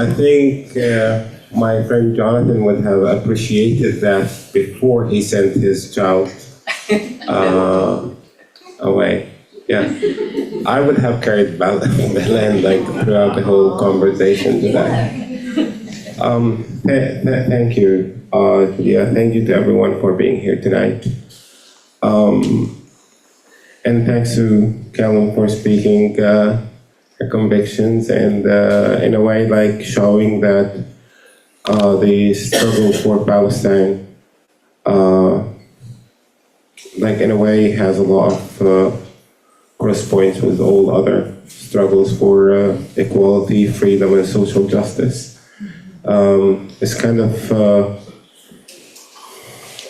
I think my friend Jonathan would have appreciated that before he sent his child away. Yeah, I would have carried Bethlehem like throughout the whole conversation today. Thank you, Julia. Thank you to everyone for being here tonight. And thanks to Callum for speaking her convictions and in a way like showing that the struggle for Palestine like in a way has a lot of cross points with all other struggles for equality, freedom and social justice. It's kind of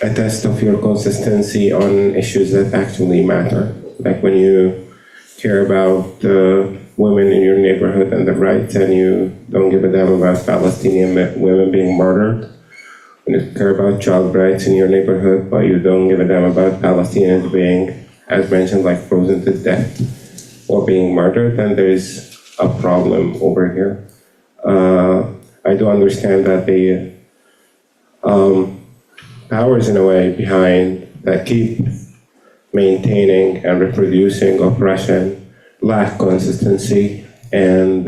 a test of your consistency on issues that actually matter. Like when you care about women in your neighborhood and their rights and you don't give a damn about Palestinian women being murdered. When you care about child rights in your neighborhood but you don't give a damn about Palestinians being, as mentioned, like frozen to death or being murdered, then there is a problem over here. I do understand that the powers in a way behind that keep maintaining and reproducing oppression lack consistency, and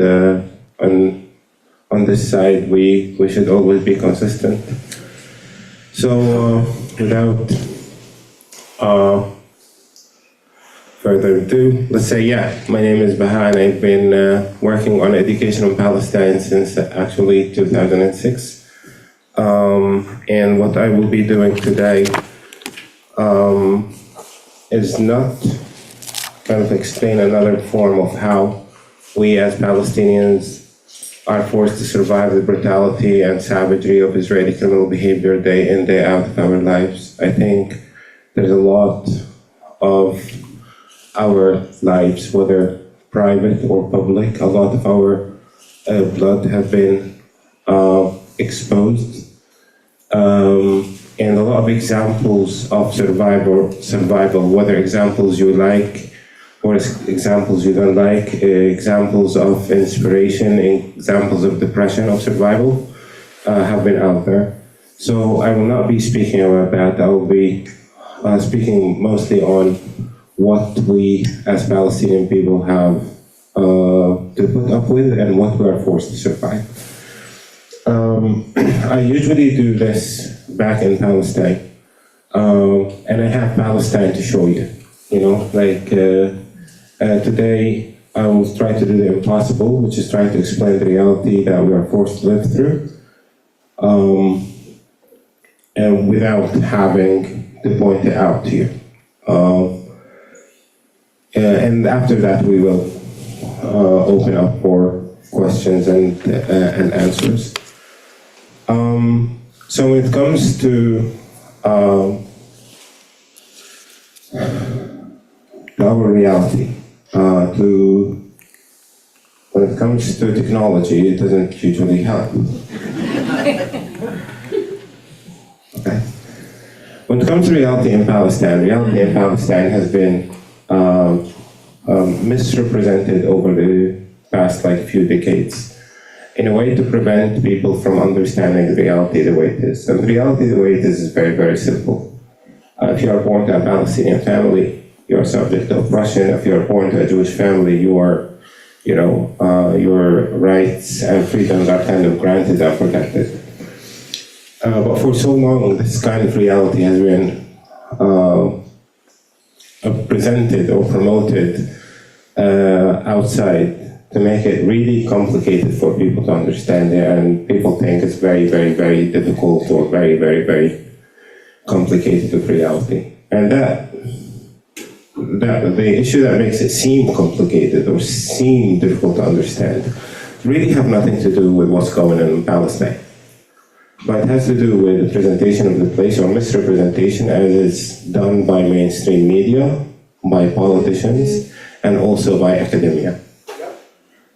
on this side we should always be consistent. So without further ado, let's say, my name is Baha and I've been working on education in Palestine since actually 2006. And what I will be doing today is not kind of explain another form of how we as Palestinians are forced to survive the brutality and savagery of Israeli criminal behavior day in, day out of our lives. I think there's a lot of our lives, whether private or public, a lot of our blood have been exposed. And a lot of examples of survival, whether examples you like or examples you don't like, examples of inspiration, examples of depression, of survival, have been out there. So I will not be speaking about that. I will be speaking mostly on what we as Palestinian people have to put up with and what we are forced to survive. I usually do this back in Palestine, and I have Palestine to show you. Today I will try to do the impossible, which is trying to explain the reality that we are forced to live through, and without having to point it out to you. And after that we will open up for questions and answers. So when it comes to our reality, when it comes to technology, it doesn't usually help. Okay. When it comes to reality in Palestine has been misrepresented over the past few decades, in a way to prevent people from understanding the reality the way it is. And the reality the way it is very, very simple. If you are born to a Palestinian family, you are subject to oppression. If you are born to a Jewish family, you are, your rights and freedoms are kind of granted and protected. But for so long, this kind of reality has been presented or promoted outside to make it really complicated for people to understand it, and people think it's very, very, very difficult or very, very, very complicated with reality. And that the issue that makes it seem complicated or seem difficult to understand really have nothing to do with what's going on in Palestine. But it has to do with the presentation of the place or misrepresentation as is done by mainstream media, by politicians, and also by academia.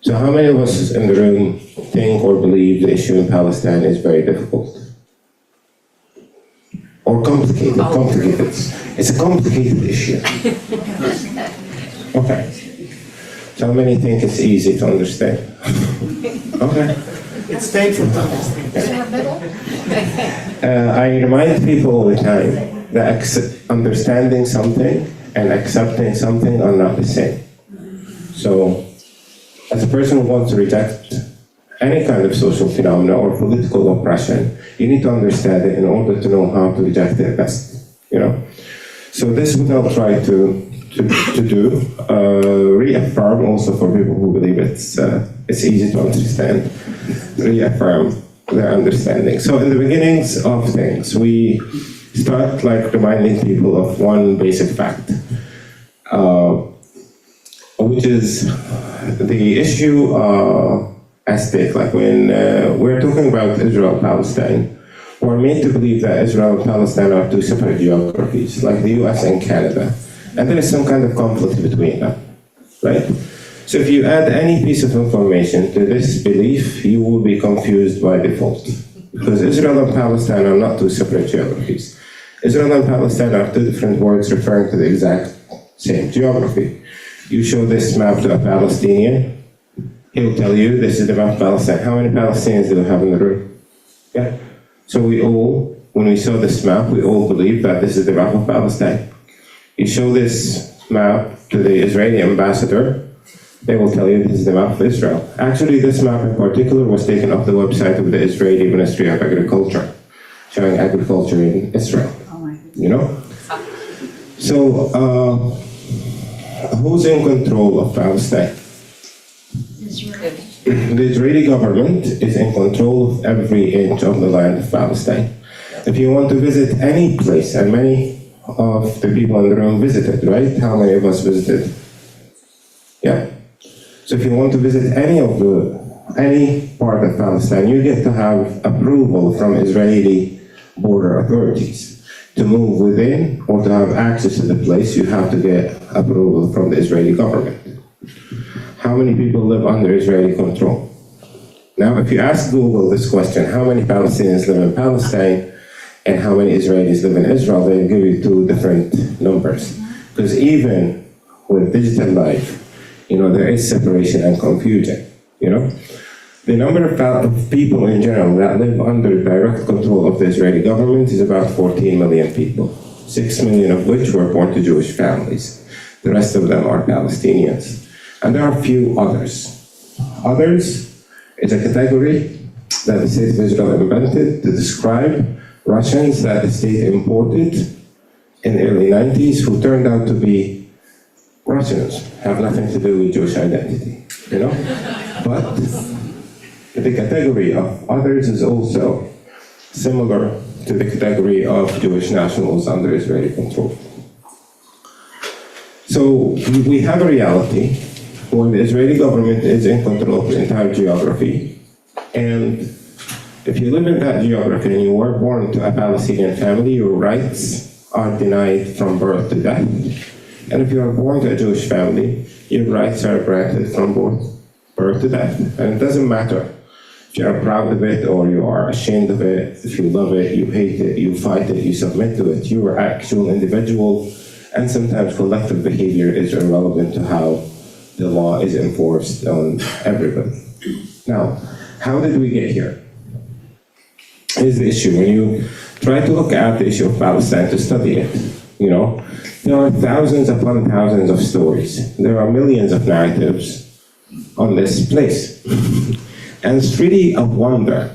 So how many of us in the room think or believe the issue in Palestine is very difficult? Or complicated? Complicated. It's a complicated issue. Okay. So how many think it's easy to understand? Okay. It's painful to understand. I remind people all the time that understanding something and accepting something are not the same. So, as a person who wants to reject any kind of social phenomena or political oppression, you need to understand it in order to know how to reject it best. So this is what I'll try to do. Reaffirm also for people who believe it's easy to understand. Reaffirm their understanding. So in the beginnings of things, we start like reminding people of one basic fact, which is the issue at stake. Like when we're talking about Israel-Palestine, we're made to believe that Israel and Palestine are two separate geographies, like the US and Canada. And there is some kind of conflict between them, right? So if you add any piece of information to this belief, you will be confused by default. Because Israel and Palestine are not two separate geographies. Israel and Palestine are two different words referring to the exact same geography. You show this map to a Palestinian, he'll tell you this is the map of Palestine. How many Palestinians do we have in the room? Yeah. So we all, when we saw this map, we all believe that this is the map of Palestine. You show this map to the Israeli ambassador, they will tell you this is the map of Israel. Actually, this map in particular was taken off the website of the Israeli Ministry of Agriculture, showing agriculture in Israel. So, who's in control of Palestine? Israel. The Israeli government is in control of every inch of the land of Palestine. If you want to visit any place, and many of the people in the room visited, right? How many of us visited? Yeah. So if you want to visit any part of Palestine, you get to have approval from Israeli border authorities. To move within or to have access to the place, you have to get approval from the Israeli government. How many people live under Israeli control? Now, if you ask Google this question, how many Palestinians live in Palestine and how many Israelis live in Israel, they'll give you two different numbers. Because even with digital life, there is separation and confusion, The number of people in general that live under direct control of the Israeli government is about 14 million people, 6 million of which were born to Jewish families. The rest of them are Palestinians. And there are a few others. Others is a category that the state of Israel invented to describe Russians that the state imported in the early 90s who turned out to be Russians, have nothing to do with Jewish identity, But the category of others is also similar to the category of Jewish nationals under Israeli control. So we have a reality when the Israeli government is in control of the entire geography, and if you live in that geography and you were born to a Palestinian family, your rights are denied from birth to death. And if you are born to a Jewish family, your rights are granted from birth to death. And it doesn't matter if you are proud of it or you are ashamed of it, if you love it, you hate it, you fight it, you submit to it. Your actual individual and sometimes collective behavior is irrelevant to how the law is enforced on everybody. Now, how did we get here? Here's the issue. When you try to look at the issue of Palestine to study it, there are thousands upon thousands of stories. There are millions of narratives on this place. And it's really a wonder,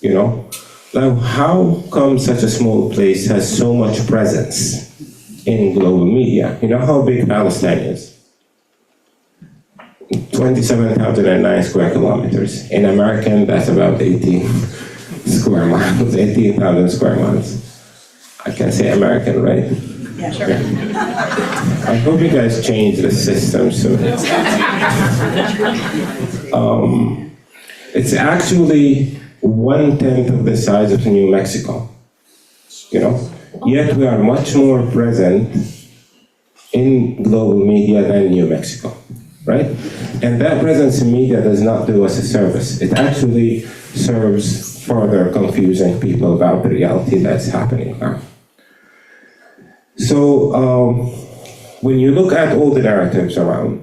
Now, how come such a small place has so much presence in global media? You know how big Palestine is? 27,009 square kilometers. In American, that's about 18 square miles, 18,000 square miles. I can say American, right? Yeah, sure. Yeah. I hope you guys change the system soon. It's actually 1/10 of the size of New Mexico, Yet we are much more present in global media than New Mexico, right? And that presence in media does not do us a service. It actually serves further confusing people about the reality that's happening now. So when you look at all the narratives around,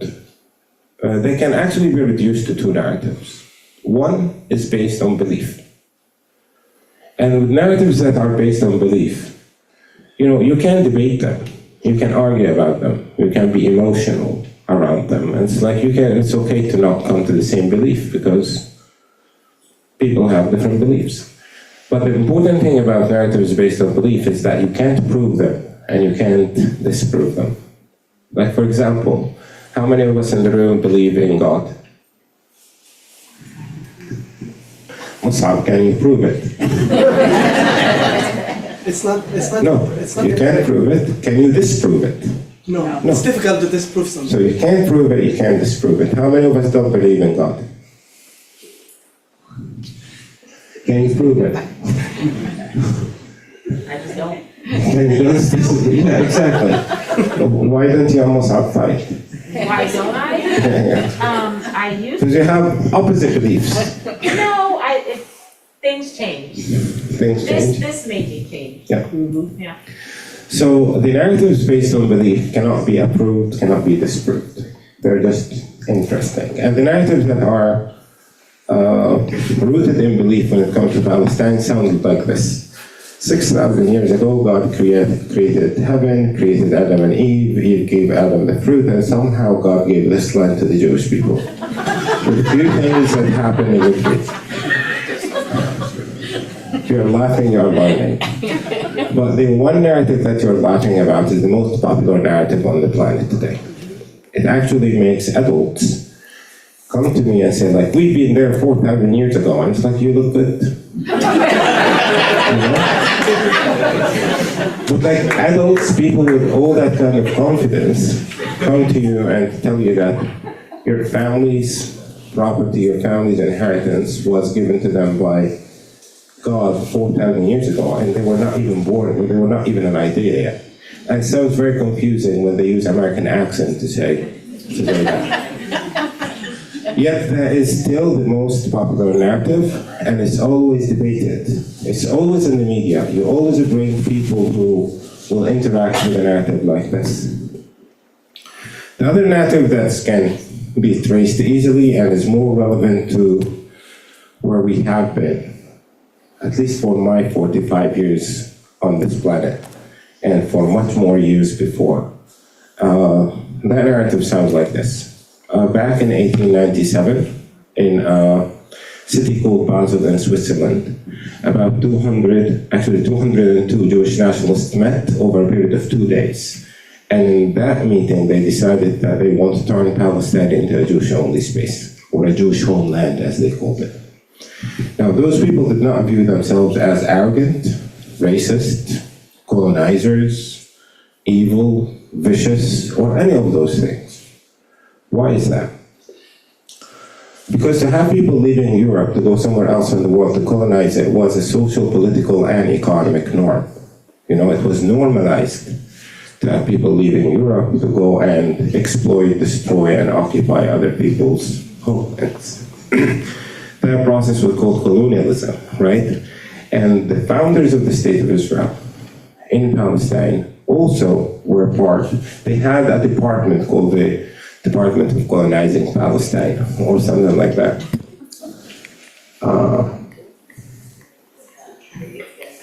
they can actually be reduced to two narratives. One is based on belief. And with narratives that are based on belief, you can debate them, you can argue about them, you can be emotional around them. And it's like it's okay to not come to the same belief because people have different beliefs. But the important thing about narratives based on belief is that you can't prove them and you can't disprove them. Like, for example, how many of us in the room believe in God? Musab, can you prove it? It's not. No, you can't prove it. Can you disprove it? No, it's difficult to disprove something. So you can't prove it, you can't disprove it. How many of us don't believe in God? Can you prove it? I just don't. Can you disagree? Yeah, exactly. Why don't you almost fight? Why don't I? Yeah. I used Because you have opposite beliefs. things change. Things change. This made me change. Yeah. Yeah. So the narratives based on belief cannot be approved, cannot be disproved. They're just interesting. And the narratives that are rooted in belief when it comes to Palestine sound like this. 6,000 years ago, God created heaven, created Adam and Eve. Eve gave Adam the fruit, and somehow God gave this land to the Jewish people. With a few things that happened in between. If you're laughing, you're learning. But the one narrative that you're laughing about is the most popular narrative on the planet today. It actually makes adults come to me and say, like, we've been there 4,000 years ago, and it's like, you look good. But like adults, people with all that kind of confidence come to you and tell you that your family's property, your family's inheritance was given to them by God 4,000 years ago, and they were not even born, they were not even an idea yet. And it sounds very confusing when they use American accent to say that. Yet that is still the most popular narrative, and it's always debated. It's always in the media. You always bring people who will interact with a narrative like this. The other narrative that can be traced easily and is more relevant to where we have been, at least for my 45 years on this planet, and for much more years before. That narrative sounds like this. Back in 1897, in a city called Basel in Switzerland, about 202 Jewish nationalists met over a period of 2 days. And in that meeting, they decided that they want to turn Palestine into a Jewish-only space, or a Jewish homeland, as they called it. Now, those people did not view themselves as arrogant, racist, colonizers, evil, vicious, or any of those things. Why is that? Because to have people leaving Europe to go somewhere else in the world to colonize it was a social, political, and economic norm. It was normalized to have people leaving Europe to go and exploit, destroy, and occupy other people's homelands. That process was called colonialism, right? And the founders of the State of Israel in Palestine also were part. They had a department called the Department of Colonizing Palestine, or something like that.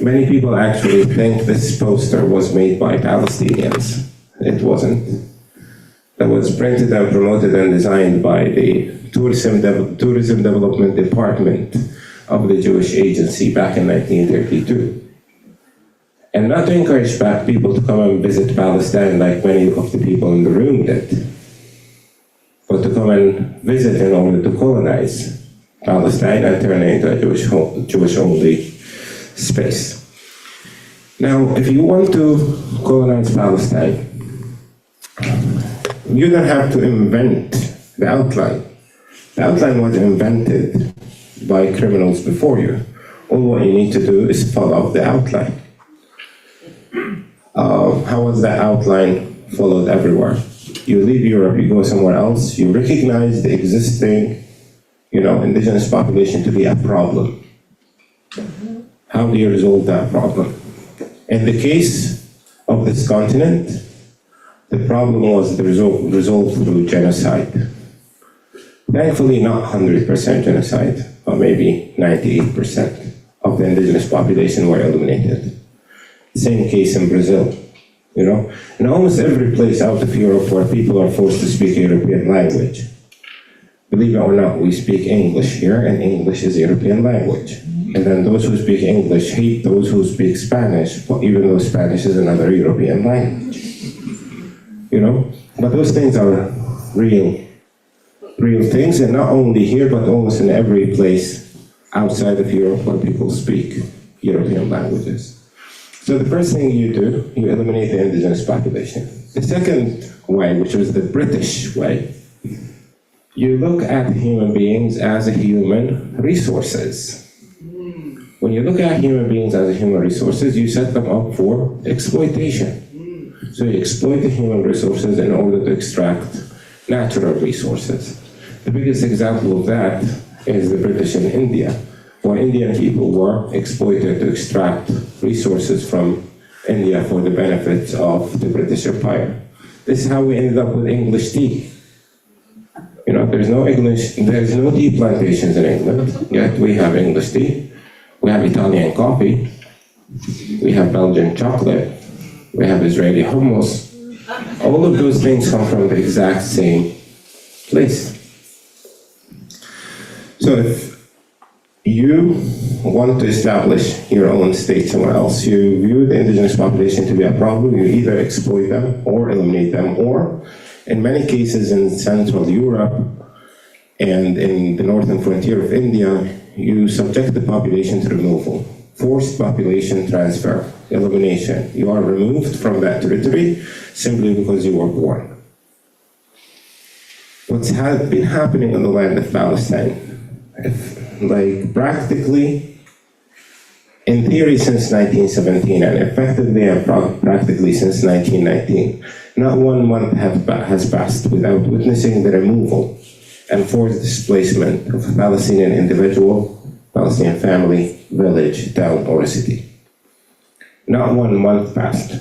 Many people actually think this poster was made by Palestinians. It wasn't. It was printed and promoted and designed by the Tourism Development Department of the Jewish Agency back in 1932. And not to encourage back people to come and visit Palestine like many of the people in the room did, but to come and visit in order to colonize Palestine and turn it into a Jewish-only space. Now, if you want to colonize Palestine, you don't have to invent the outline. The outline was invented by criminals before you. All what you need to do is follow the outline. How was that outline followed everywhere? You leave Europe, you go somewhere else, you recognize the existing, indigenous population to be a problem. How do you resolve that problem? In the case of this continent, the problem was resolved through genocide. Thankfully, not 100% genocide, but maybe 98% of the indigenous population were eliminated. Same case in Brazil, you know? In almost every place out of Europe where people are forced to speak a European language. Believe it or not, we speak English here, and English is a European language. And then those who speak English hate those who speak Spanish, even though Spanish is another European language. You know? But those things are real things, and not only here, but almost in every place outside of Europe where people speak European languages. So the first thing you do, you eliminate the indigenous population. The second way, which was the British way, you look at human beings as a human resources. When you look at human beings as a human resources, you set them up for exploitation. So you exploit the human resources in order to extract natural resources. The biggest example of that is the British in India, where Indian people were exploited to extract resources from India for the benefits of the British Empire. This is how we ended up with English tea. You know, there's no tea plantations in England, yet we have English tea. We have Italian coffee. We have Belgian chocolate. We have Israeli hummus. All of those things come from the exact same place. So if you want to establish your own state somewhere else, you view the indigenous population to be a problem, you either exploit them or eliminate them, or in many cases in Central Europe and in the northern frontier of India, you subject the population to removal. Forced population transfer, elimination. You are removed from that territory simply because you were born. What's been happening in the land of Palestine, like practically, in theory since 1917, and effectively and practically since 1919, not 1 month has passed without witnessing the removal and forced displacement of a Palestinian individual, Palestinian family, village, town, or a city. Not 1 month passed,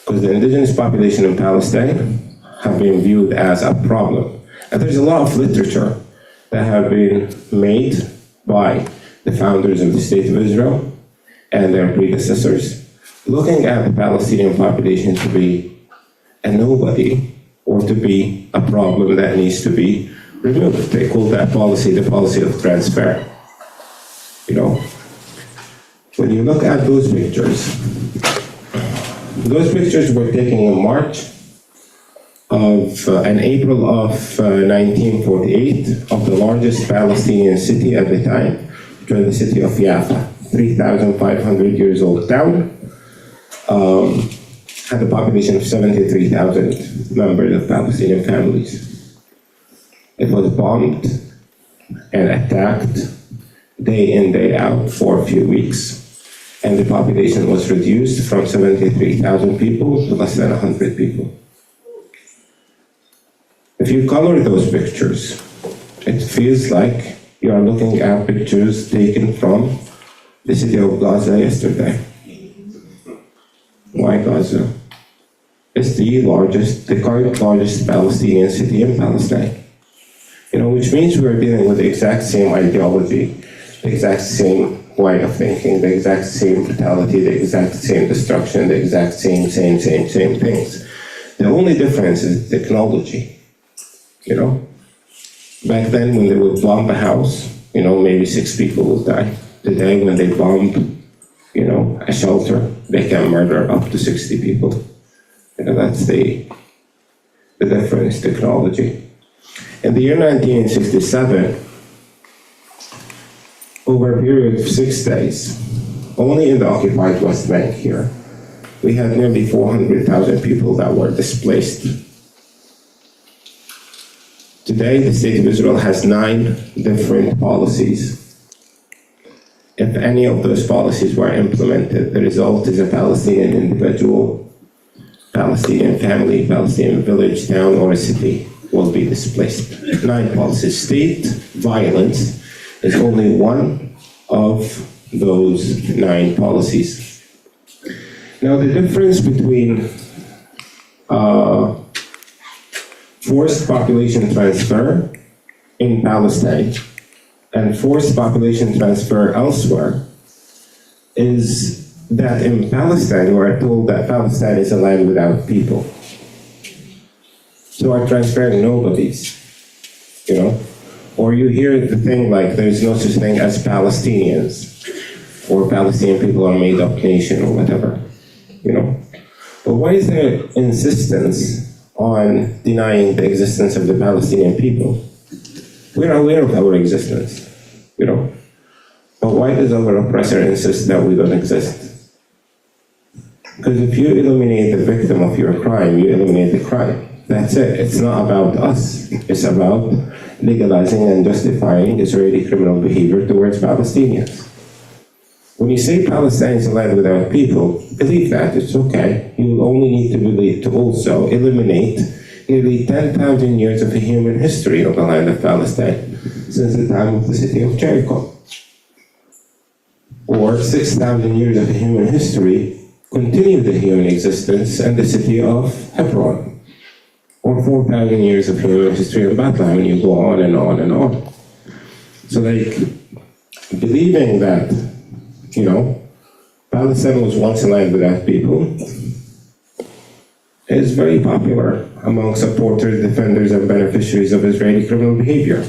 because the indigenous population in Palestine have been viewed as a problem. And there's a lot of literature that have been made by the founders of the State of Israel and their predecessors, looking at the Palestinian population to be a nobody or to be a problem that needs to be removed. They call that policy the policy of transfer. You know, when you look at those pictures were taken in March in April of 1948 of the largest Palestinian city at the time, which was the city of Jaffa, 3,500 years old town, had a population of 73,000 members of Palestinian families. It was bombed and attacked day in, day out for a few weeks, and the population was reduced from 73,000 people to less than 100 people. If you color those pictures, it feels like you are looking at pictures taken from the city of Gaza yesterday. Why Gaza? It's the current largest Palestinian city in Palestine. You know, which means we're dealing with the exact same ideology, the exact same way of thinking, the exact same brutality, the exact same destruction, the exact same things. The only difference is technology. You know, back then when they would bomb a house, you know, maybe 6 people will die. Today when they bomb, you know, a shelter, they can murder up to 60 people. You know, that's the difference, technology. In the year 1967, over a period of 6 days, only in the occupied West Bank here, we had nearly 400,000 people that were displaced. Today, the State of Israel has 9 different policies. If any of those policies were implemented, the result is a Palestinian individual, Palestinian family, Palestinian village, town, or a city will be displaced. 9 policies. State violence is only one of those 9 policies. Now, the difference between forced population transfer in Palestine and forced population transfer elsewhere is that in Palestine we are told that Palestine is a land without people. So are transferring nobodies, you know? Or you hear the thing like there's no such thing as Palestinians, or Palestinian people are made up nation, or whatever, you know? But why is there insistence on denying the existence of the Palestinian people? We're aware of our existence, you know? But why does our oppressor insist that we don't exist? Because if you eliminate the victim of your crime, you eliminate the crime. That's it. It's not about us. It's about legalizing and justifying Israeli criminal behavior towards Palestinians. When you say Palestine is a land without people, believe that, it's okay. You only need to believe to also eliminate nearly 10,000 years of human history on the land of Palestine since the time of the city of Jericho. Or 6,000 years of human history continue the human existence in the city of Hebron. Or 4,000 years of human history of Bethlehem, and you go on and on and on. So like, believing that, you know, Palestine was once a land without people is very popular among supporters, defenders, and beneficiaries of Israeli criminal behavior.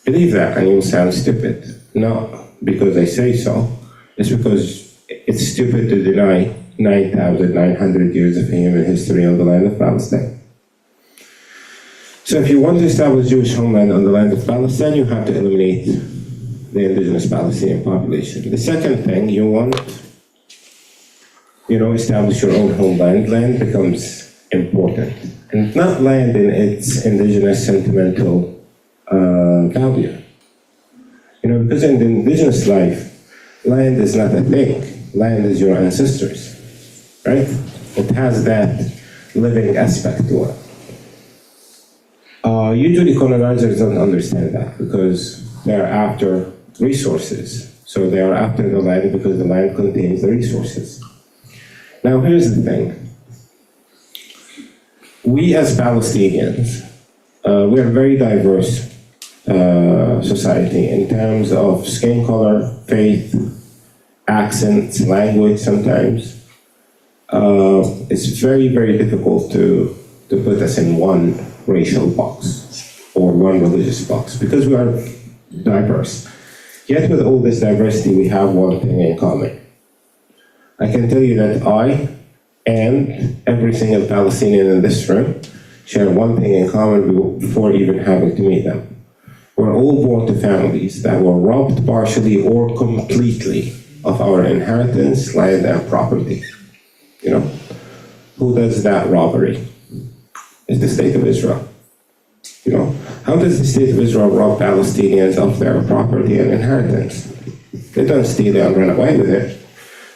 Believe that and you'll sound stupid. Not because I say so, it's because it's stupid to deny 9,900 years of human history on the land of Palestine. So if you want to establish Jewish homeland on the land of Palestine, you have to eliminate the indigenous Palestinian population. The second thing, you want, establish your own homeland. Land becomes important. And not land in its indigenous sentimental value. Because in the indigenous life, land is not a thing. Land is your ancestors, right? It has that living aspect to it. Usually colonizers don't understand that because they're after resources. So they are after the land because the land contains the resources. Now here's the thing. We as Palestinians, we are a very diverse society in terms of skin color, faith, accents, language sometimes. It's very, very difficult to put us in one racial box or one religious box because we are diverse. Yet with all this diversity, we have one thing in common. I can tell you that I and every single Palestinian in this room share one thing in common before even having to meet them. We're all born to families that were robbed partially or completely of our inheritance, land, and property. Who does that robbery? It's the state of Israel. How does the state of Israel rob Palestinians of their property and inheritance? They don't steal it and run away with it.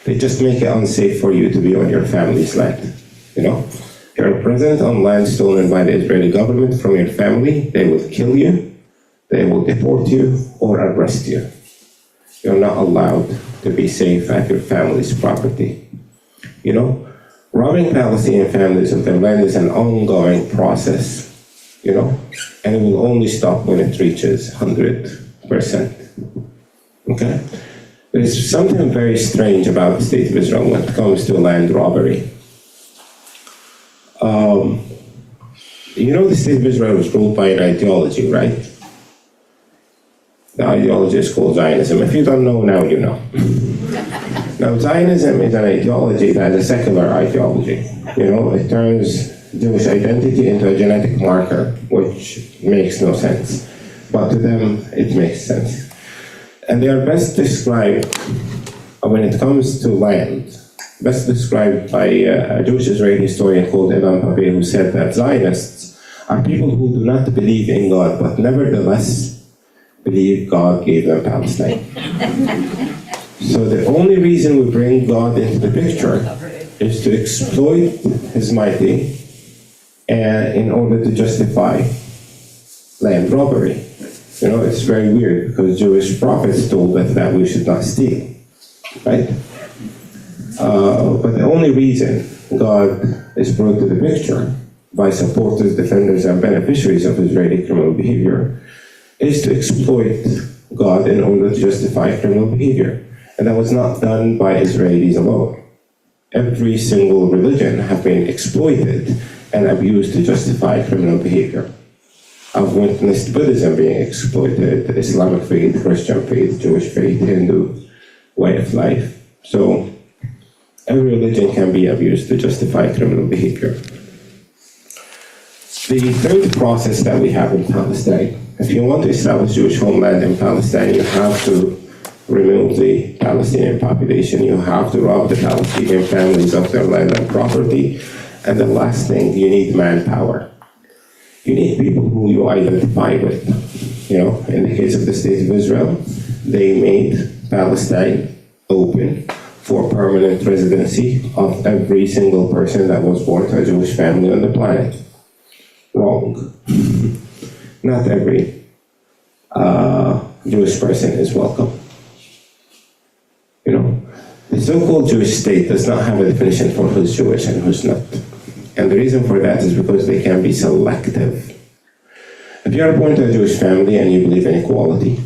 They just make it unsafe for you to be on your family's land. You're present on land stolen by the Israeli government from your family. They will kill you, they will deport you, or arrest you. You're not allowed to be safe at your family's property. Robbing Palestinian families of their land is an ongoing process, and it will only stop when it reaches 100%. Okay? There is something very strange about the state of Israel when it comes to land robbery. The state of Israel was ruled by an ideology, right? The ideology is called Zionism. If you don't know now, you know. Now, Zionism is an ideology that is a secular ideology. It turns Jewish identity into a genetic marker, which makes no sense. But to them, it makes sense. And they are best described, when it comes to land, best described by a Jewish Israeli historian called Evan Pape, who said that Zionists are people who do not believe in God, but nevertheless believe God gave them Palestine. So the only reason we bring God into the picture is to exploit his mighty in order to justify land robbery. It's very weird because Jewish prophets told us that we should not steal, right? But the only reason God is brought to the picture by supporters, defenders, and beneficiaries of Israeli criminal behavior is to exploit God in order to justify criminal behavior. And that was not done by Israelis alone. Every single religion has been exploited and abused to justify criminal behavior. I've witnessed Buddhism being exploited, Islamic faith, Christian faith, Jewish faith, Hindu way of life. So every religion can be abused to justify criminal behavior. The third process that we have in Palestine, if you want to establish Jewish homeland in Palestine, you have to remove the Palestinian population, you have to rob the Palestinian families of their land and property, and the last thing, you need manpower. You need people who you identify with. You know, in the case of the State of Israel, they made Palestine open for permanent residency of every single person that was born to a Jewish family on the planet. Wrong. Not every Jewish person is welcome. You know, the so-called Jewish state does not have a definition for who's Jewish and who's not. And the reason for that is because they can be selective. If you're born to a Jewish family and you believe in equality,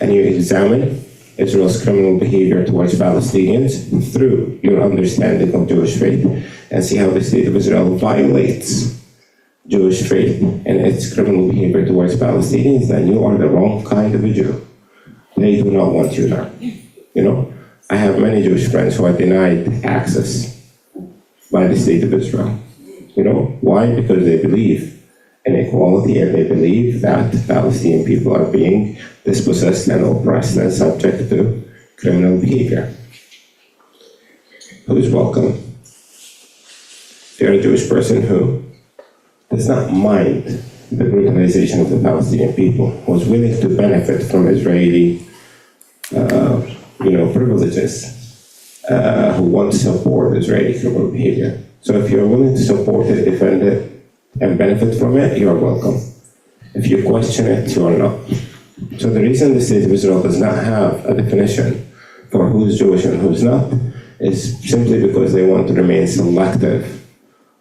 and you examine Israel's criminal behavior towards Palestinians through your understanding of Jewish faith, and see how the State of Israel violates Jewish faith and its criminal behavior towards Palestinians, then you are the wrong kind of a Jew. They do not want you there. You know, I have many Jewish friends who are denied access by the State of Israel. You know, why? Because they believe in equality and they believe that Palestinian people are being dispossessed and oppressed and subject to criminal behavior. Who is welcome? If you're a Jewish person who does not mind the brutalization of the Palestinian people, who is willing to benefit from Israeli privileges, who want to support Israeli criminal behavior. So if you're willing to support it, defend it, and benefit from it, you're welcome. If you question it, you're not. So the reason the State of Israel does not have a definition for who's Jewish and who's not is simply because they want to remain selective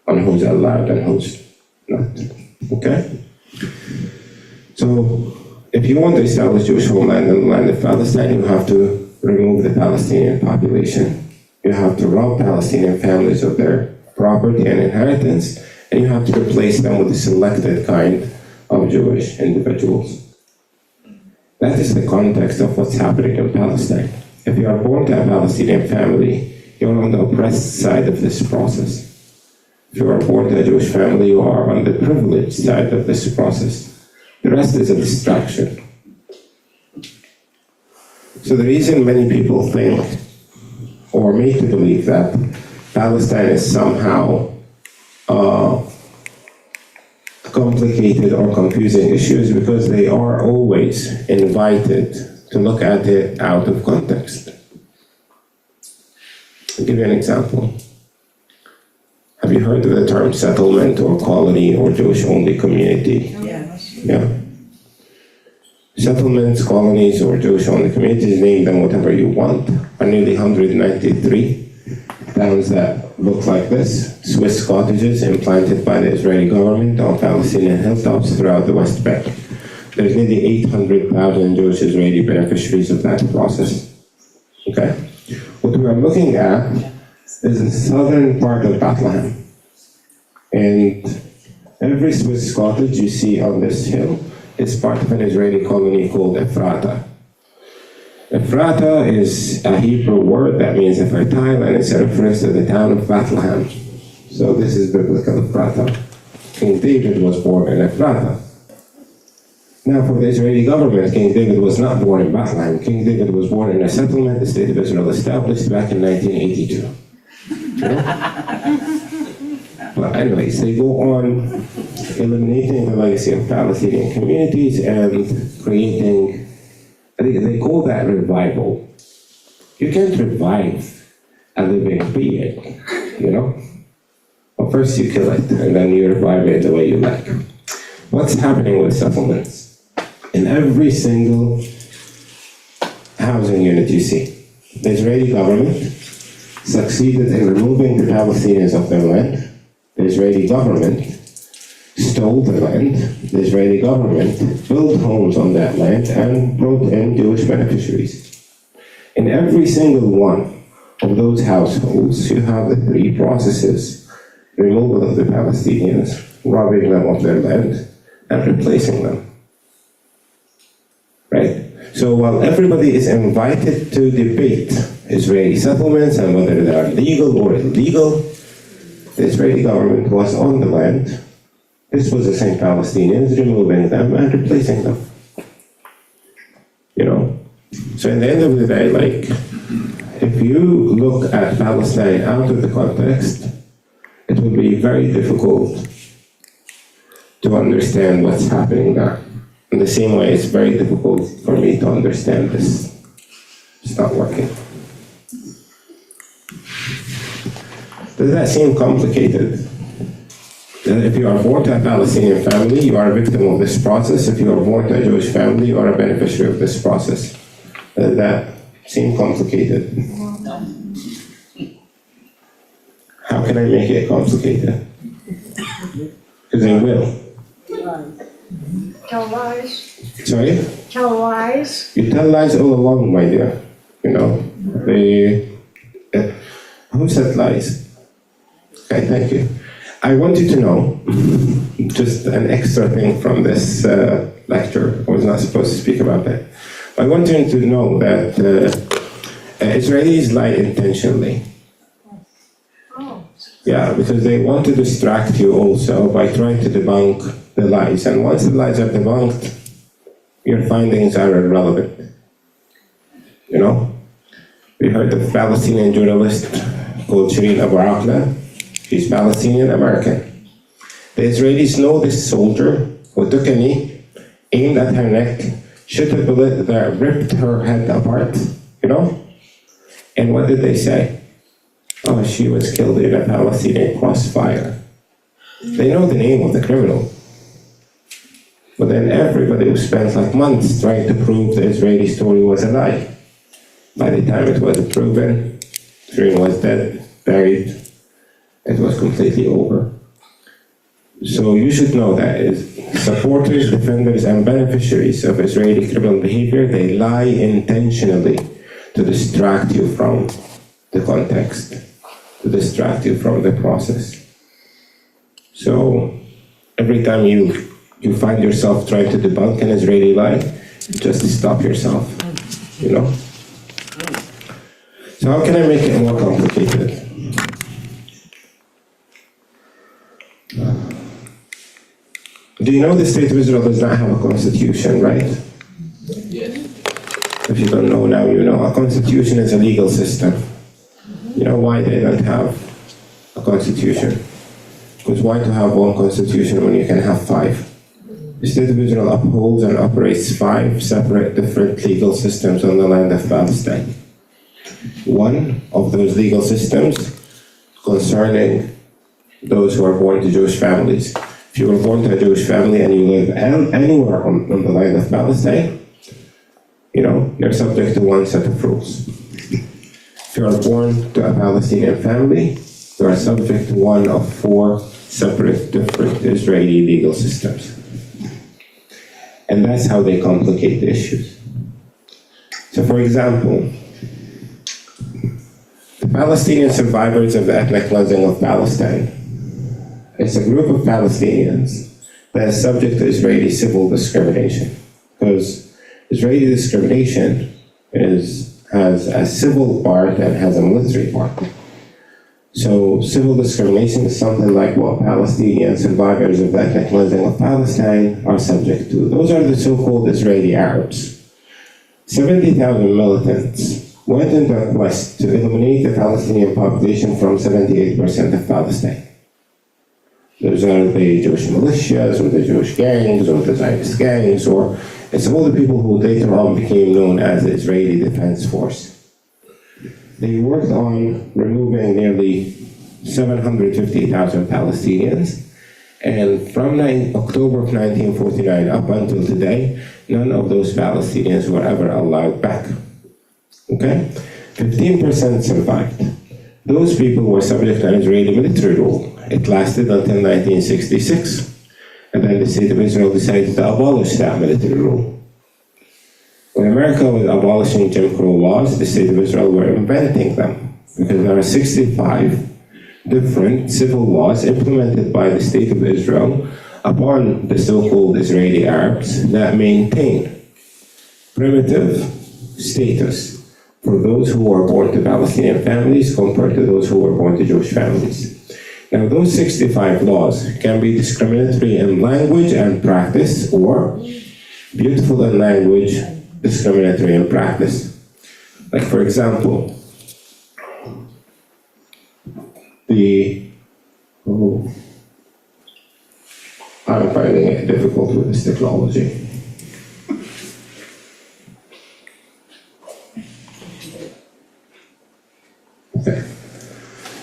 on who's allowed and who's not. Okay? So if you want to establish Jewish homeland in the land of Palestine, you have to remove the Palestinian population. You have to rob Palestinian families of their property and inheritance, and you have to replace them with a selected kind of Jewish individuals. That is the context of what's happening in Palestine. If you are born to a Palestinian family, you're on the oppressed side of this process. If you are born to a Jewish family, you are on the privileged side of this process. The rest is a distraction. So the reason many people think or made to believe that Palestine is somehow a complicated or confusing issue is because they are always invited to look at it out of context. I'll give you an example. Have you heard of the term settlement or colony or Jewish-only community? Yes. Yeah. Settlements, colonies, or Jewish-only communities, name them whatever you want, are nearly 193 towns that look like this, Swiss cottages implanted by the Israeli government on Palestinian hilltops throughout the West Bank. There's nearly 800,000 Jewish Israeli beneficiaries of that process. Okay? What we are looking at is the southern part of Bethlehem. And every Swiss cottage you see on this hill is part of an Israeli colony called Ephrata. Ephrata is a Hebrew word that means a fertile, and it's a reference to the town of Bethlehem. So this is biblical Ephrata. King David was born in Ephrata. Now for the Israeli government, King David was not born in Bethlehem. King David was born in a settlement the State of Israel established back in 1982. You know? But anyways, they go on eliminating the legacy of Palestinian communities and creating, they call that revival. You can't revive a living being, you know? Well, first you kill it, and then you revive it the way you like. What's happening with settlements? In every single housing unit you see, the Israeli government succeeded in removing the Palestinians of their land. The Israeli government stole the land. The Israeli government built homes on that land and brought in Jewish beneficiaries. In every single one of those households, you have the three processes: removal of the Palestinians, robbing them of their land, and replacing them. Right? So while everybody is invited to debate Israeli settlements and whether they are legal or illegal, the Israeli government was on the land, dispossessing Palestinians, removing them, and replacing them. You know? So in the end of the day, like, if you look at Palestine out of the context, it will be very difficult to understand what's happening there. In the same way, it's very difficult for me to understand this. It's not working. Does that seem complicated? If you are born to a Palestinian family, you are a victim of this process. If you are born to a Jewish family, you are a beneficiary of this process. Does that seem complicated? How can I make it complicated? Because I will. Tell lies. Sorry? Tell lies. You tell lies all along, my dear. You know, who said lies? Okay, thank you. I want you to know, just an extra thing from this lecture. I was not supposed to speak about that. I want you to know that Israelis lie intentionally. Yeah, because they want to distract you also by trying to debunk the lies. And once the lies are debunked, your findings are irrelevant. You know? We heard of a Palestinian journalist called Shireen Abu Akleh. She's Palestinian American. The Israelis know this soldier who took a knee, aimed at her neck, shot a bullet that ripped her head apart, you know? And what did they say? Oh, she was killed in a Palestinian crossfire. They know the name of the criminal. But then everybody who spent like months trying to prove the Israeli story was a lie. By the time it was proven, Shireen was dead, buried, it was completely over. So you should know that supporters, defenders, and beneficiaries of Israeli criminal behavior, they lie intentionally to distract you from the context, to distract you from the process. So every time you find yourself trying to debunk an Israeli lie, just stop yourself, you know? So how can I make it more complicated? Do you know the state of Israel does not have a constitution, right? Yes. If you don't know now, you know. A constitution is a legal system. You know why they don't have a constitution? Because why to have one constitution when you can have 5? The state of Israel upholds and operates 5 separate different legal systems on the land of Palestine. One of those legal systems concerning those who are born to Jewish families. If you were born to a Jewish family and you live anywhere on the land of Palestine, you know, you're subject to one set of rules. If you are born to a Palestinian family, you are subject to one of 4 separate, different Israeli legal systems. And that's how they complicate the issues. So for example, the Palestinian survivors of the ethnic cleansing of Palestine, it's a group of Palestinians that is subject to Israeli civil discrimination. Because Israeli discrimination has a civil part and has a military part. So civil discrimination is something like what Palestinian survivors of the ethnic cleansing of Palestine are subject to. Those are the so-called Israeli Arabs. 70,000 militants went into a quest to eliminate the Palestinian population from 78% of Palestine. Those are the Jewish militias, or the Jewish gangs, or the Zionist gangs, or it's all the people who later on became known as the Israeli Defense Force. They worked on removing nearly 750,000 Palestinians, and from October of 1949 up until today, none of those Palestinians were ever allowed back. Okay? 15% survived. Those people were subject to an Israeli military rule. It lasted until 1966. And then the state of Israel decided to abolish that military rule. When America was abolishing Jim Crow laws, the state of Israel were inventing them, because there are 65 different civil laws implemented by the state of Israel upon the so-called Israeli Arabs that maintain primitive status for those who were born to Palestinian families compared to those who were born to Jewish families. Now, those 65 laws can be discriminatory in language and practice, or beautiful in language, discriminatory in practice. Like, for example, I'm finding it difficult with this technology. Okay.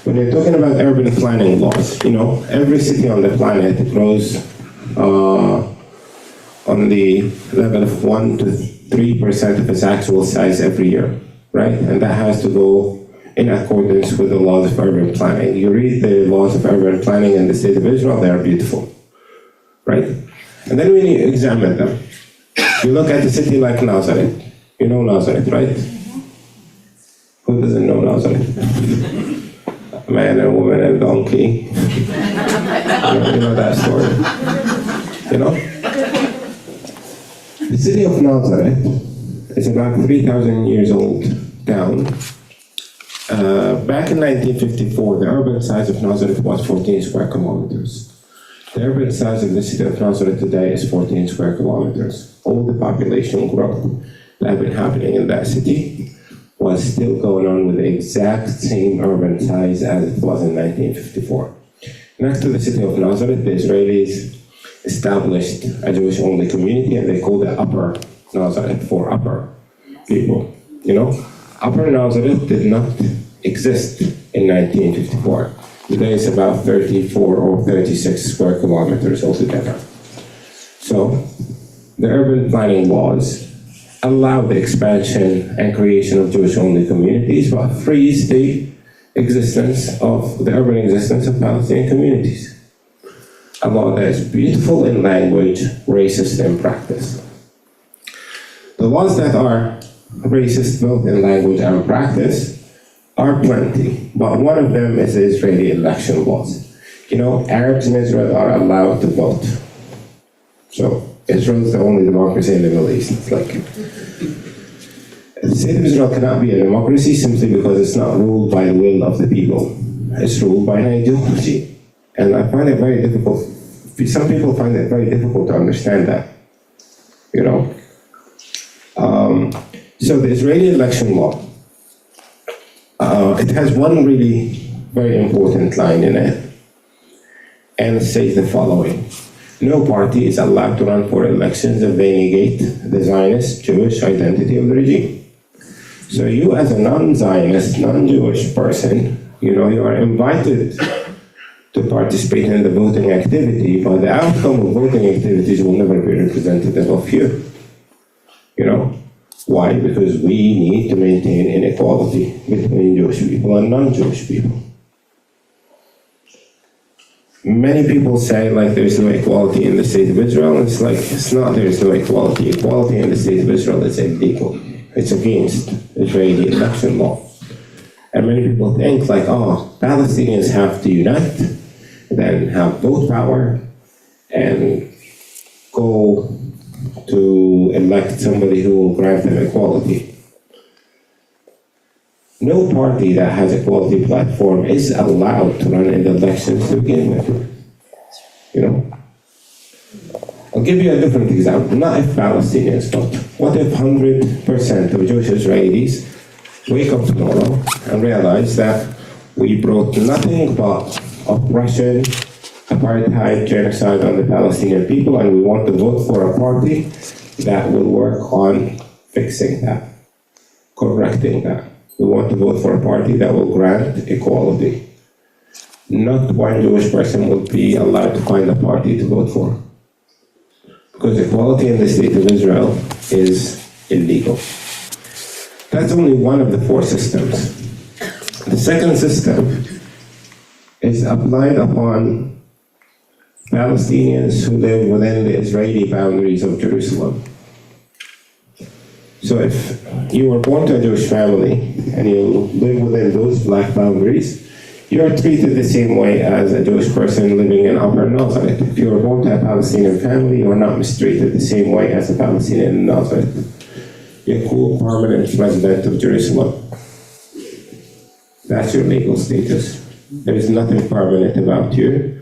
When you're talking about urban planning laws, every city on the planet grows on the level of 1 to 3% of its actual size every year, right? And that has to go in accordance with the laws of urban planning. You read the laws of urban planning in the state of Israel, they are beautiful, right? And then when you examine them, you look at a city like Nazareth. You know Nazareth, right? Who doesn't know Nazareth? A man, a woman, and a donkey. You know that story. The city of Nazareth is about 3,000 years old down. Back in 1954, the urban size of Nazareth was 14 square kilometers. The urban size of the city of Nazareth today is 14 square kilometers. All the population growth that had been happening in that city was still going on with the exact same urban size as it was in 1954. Next to the city of Nazareth, the Israelis established a Jewish-only community, and they called it Upper Nazareth for upper people. Upper Nazareth did not exist in 1954. Today it's about 34 or 36 square kilometers altogether. So the urban planning laws allow the expansion and creation of Jewish-only communities, but freeze the urban existence of Palestinian communities. A law that is beautiful in language, racist in practice. The laws that are racist both in language and practice are plenty, but one of them is the Israeli election laws. Arabs in Israel are allowed to vote. So Israel is the only democracy in the Middle East. It's like, the state of Israel cannot be a democracy simply because it's not ruled by the will of the people. It's ruled by an ideology. And I find it very difficult. Some people find it very difficult to understand that. So the Israeli election law, it has one really very important line in it, and it says the following: no party is allowed to run for elections if they negate the Zionist Jewish identity of the regime. So you, as a non-Zionist, non-Jewish person, you are invited to participate in the voting activity, but the outcome of voting activities will never be representative of you. Why? Because we need to maintain inequality between Jewish people and non-Jewish people. Many people say there's no equality in the state of Israel, and it's not there's no equality. Equality in the state of Israel is illegal. It's against Israeli election law. And many people think Palestinians have to unite, then have vote power, and go to elect somebody who will grant them equality. No party that has equality platform is allowed to run in the elections to begin with. I'll give you a different example. Not if Palestinians vote. What if 100% of Jewish Israelis wake up tomorrow and realize that we brought nothing but oppression, apartheid, genocide on the Palestinian people, and we want to vote for a party that will work on fixing that, correcting that. We want to vote for a party that will grant equality. Not one Jewish person will be allowed to find a party to vote for, because equality in the state of Israel is illegal. That's only one of the four systems. The second system is applied upon Palestinians who live within the Israeli boundaries of Jerusalem. So if you were born to a Jewish family and you live within those black boundaries, you are treated the same way as a Jewish person living in Upper Nazareth. If you were born to a Palestinian family, you are not mistreated the same way as a Palestinian in Nazareth. You're a cool permanent resident of Jerusalem. That's your legal status. There is nothing permanent about you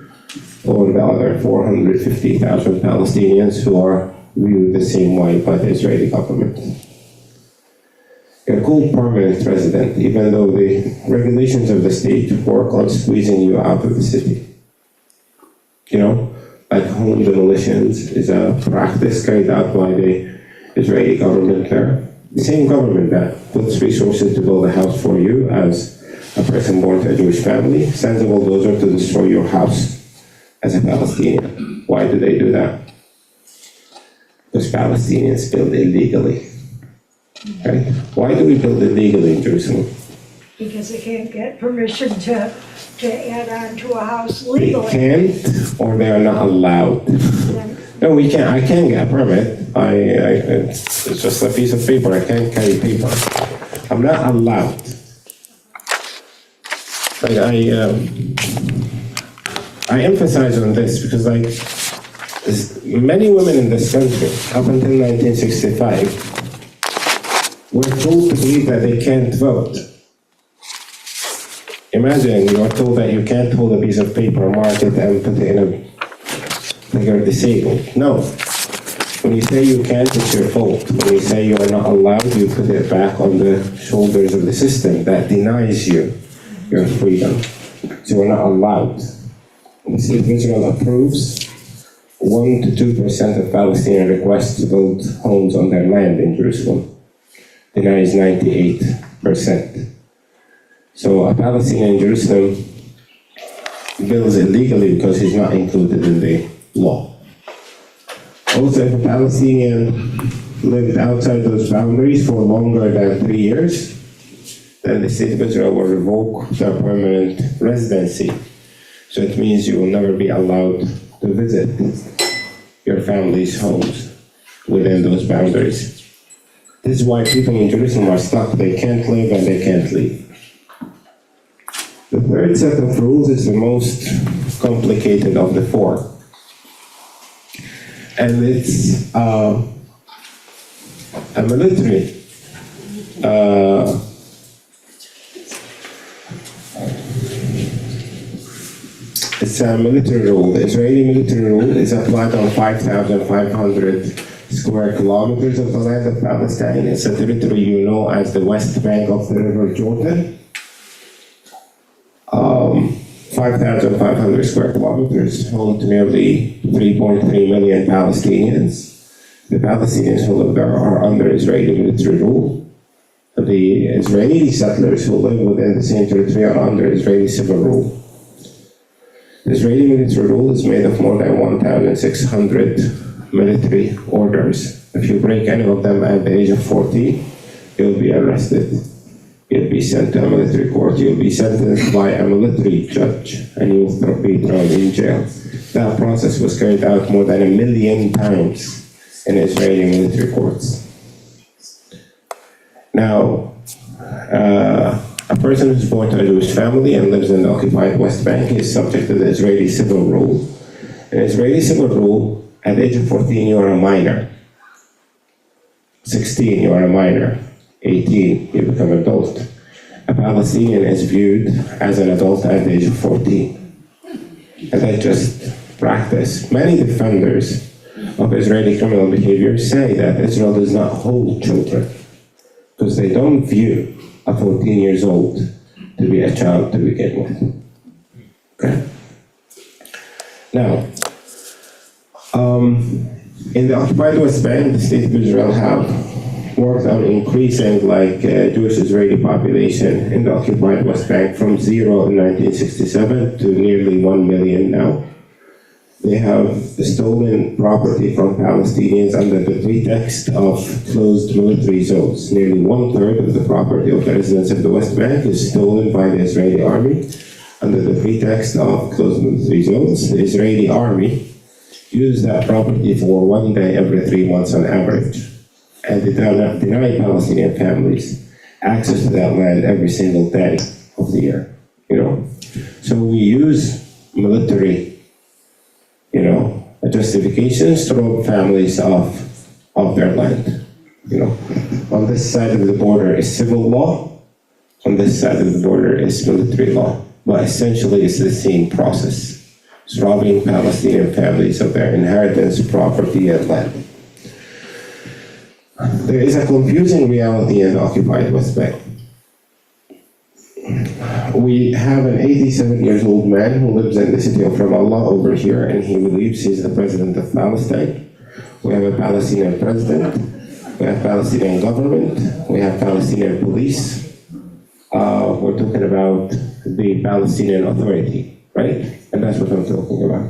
or the other 450,000 Palestinians who are viewed the same way by the Israeli government. You're a cool permanent resident, even though the regulations of the state work on squeezing you out of the city. You know, like home demolitions is a practice carried out by the Israeli government there. The same government that puts resources to build a house for you as a person born to a Jewish family sends a bulldozer to destroy your house as a Palestinian. Why do they do that? Because Palestinians build illegally. Right? Why do we build illegally in Jerusalem? Because they can't get permission to add on to a house They legally. can't, or they are not allowed. No, we can't. I can get a permit. It's just a piece of paper. I can't carry paper. I'm not allowed. Like I emphasize on this because many women in this country, up until 1965, were told to believe that they can't vote. Imagine you are told that you can't hold a piece of paper, mark it, and put it in like you're disabled. No. When you say you can't, it's your fault. When you say you are not allowed, you put it back on the shoulders of the system that denies you your freedom. So you are not allowed. The state of Israel approves 1 to 2% of Palestinian requests to build homes on their land in Jerusalem. Denies 98%. So a Palestinian in Jerusalem builds illegally because he's not included in the law. Also, if a Palestinian lived outside those boundaries for longer than 3 years, then the state of Israel will revoke their permanent residency. So it means you will never be allowed to visit your family's homes within those boundaries. This is why people in Jerusalem are stuck. They can't live and they can't leave. The third set of rules is the most complicated of the four. And it's a military it's a military rule. The Israeli military rule is applied on 5,500 square kilometers of the land of Palestine. It's a territory you know as the West Bank of the River Jordan. 5,500 square kilometers, home to nearly 3.3 million Palestinians. The Palestinians who live there are under Israeli military rule. The Israeli settlers who live within the same territory are under Israeli civil rule. The Israeli military rule is made of more than 1,600 military orders. If you break any of them at the age of 14, you'll be arrested. You'll be sent to a military court. You'll be sentenced by a military judge, and you'll be thrown in jail. That process was carried out more than 1 million times in Israeli military courts. Now, a person who's born to a Jewish family and lives in the occupied West Bank is subject to the Israeli civil rule. In Israeli civil rule, at the age of 14, you are a minor. 16, you are a minor. 18, you become adult. A Palestinian is viewed as an adult at the age of 14. And that's just practice. Many defenders of Israeli criminal behavior say that Israel does not hold children because they don't view a 14 years old to be a child to begin with. Okay? Now, in the occupied West Bank, the state of Israel have worked on increasing Jewish-Israeli population in the occupied West Bank from 0 in 1967 to nearly 1 million now. They have stolen property from Palestinians under the pretext of closed military zones. Nearly 1/3 of the property of the residents of the West Bank is stolen by the Israeli army under the pretext of closed military zones, the Israeli army used that property for 1 day every 3 months on average, and they deny Palestinian families access to that land every single day of the year, So we use military, justifications to rob families of their land, On this side of the border is civil law, on this side of the border is military law, but essentially it's the same process. It's robbing Palestinian families of their inheritance, property, and land. There is a confusing reality in the occupied West Bank. We have an 87-year-old man who lives in the city of Ramallah over here, and he believes he's the president of Palestine. We have a Palestinian president, we have Palestinian government, we have Palestinian police. We're talking about the Palestinian Authority, right? And that's what I'm talking about.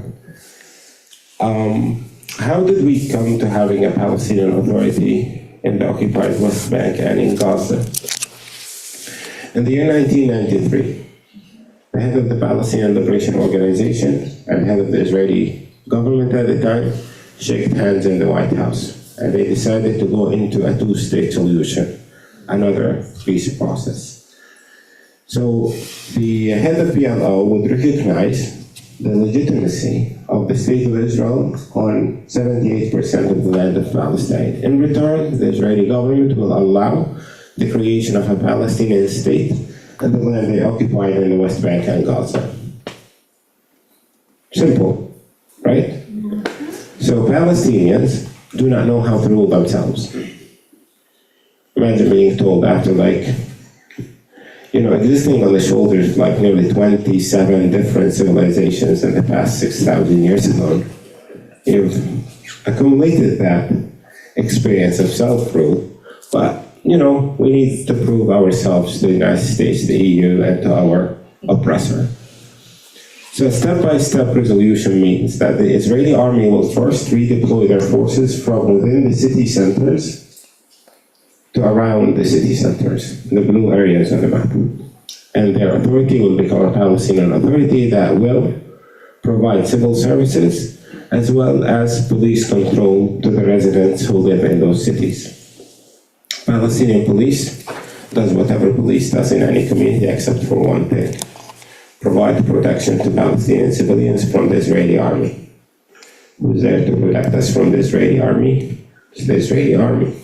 How did we come to having a Palestinian Authority in the occupied West Bank and in Gaza? In the year 1993, the head of the Palestinian Liberation Organization and head of the Israeli government at the time shook hands in the White House, and they decided to go into a two-state solution, another peace process. So the head of PLO would recognize the legitimacy of the State of Israel on 78% of the land of Palestine. In return, the Israeli government will allow the creation of a Palestinian state and the land they occupied in the West Bank and Gaza. Simple, right? So Palestinians do not know how to rule themselves. Imagine being told after existing on the shoulders of nearly 27 different civilizations in the past 6,000 years alone. You've accumulated that experience of self-rule, but we need to prove ourselves to the United States, the EU, and to our oppressor. So a step-by-step resolution means that the Israeli army will first redeploy their forces from within the city centers to around the city centers, the blue areas on the map. And their authority will become a Palestinian authority that will provide civil services as well as police control to the residents who live in those cities. Palestinian police does whatever police does in any community except for one thing: provide protection to Palestinian civilians from the Israeli army. Who's there to protect us from the Israeli army? It's the Israeli army.